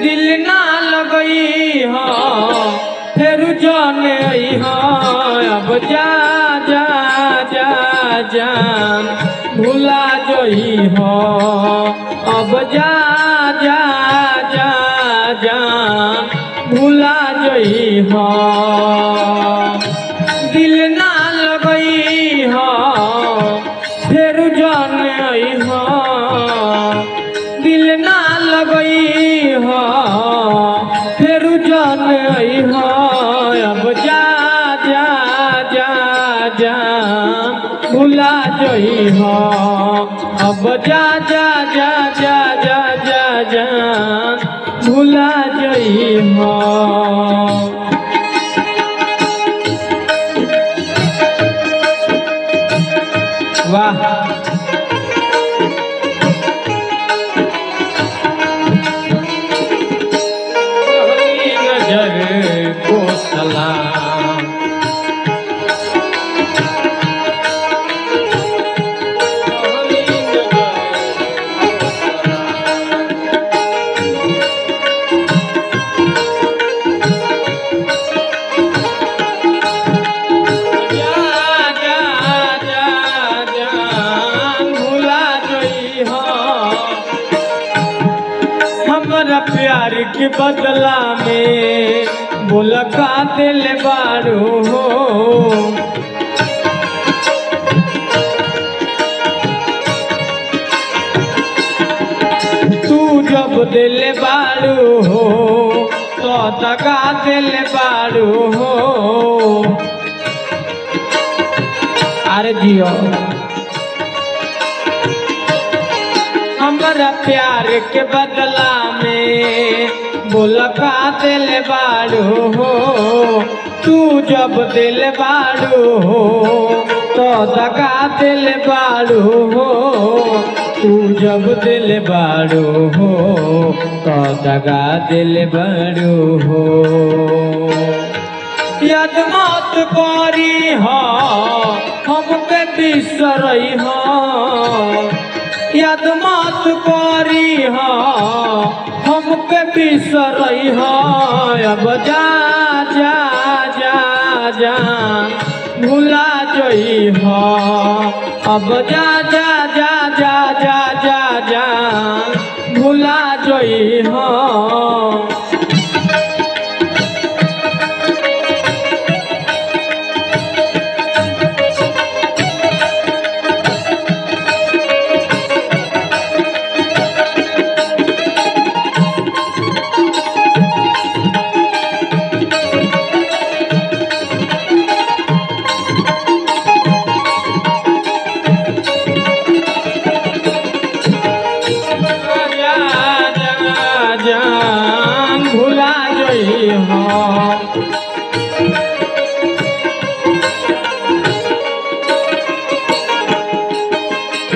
दिल ना लगई हो फिर जाने आई हो अब जा जा जा जान भुला जई हो अब जा जा जा जान भुला जई हो दिल ना लगई हो फिर जाने आई हो दिल ना लगई हो फिर जाने आई हो अब जा जा जा जा भुला जई हो अब जा जा जा जा जा जा जा भुला जई हो वाह नजर को सलाम प्यार के बदला में बोला का दिल बारू हो तू जब दिल बारू हो तो दगा दिल बारू हो अरे जियो हमारा प्यार के बदला में बोला का दिल बारू हो तू जब दिल बारू हो तो दगा दिल बारू हो तू जब दिल बारू हो तो दगा दिल बारू हो याद मत करी हो हमके बिसरई हो याद मत करी हो हमके बिसरई हो अब जा जा जा जा भुला जई हो अब जा जा जा जा जा जा जा भुला जई हो जान भुला जई हो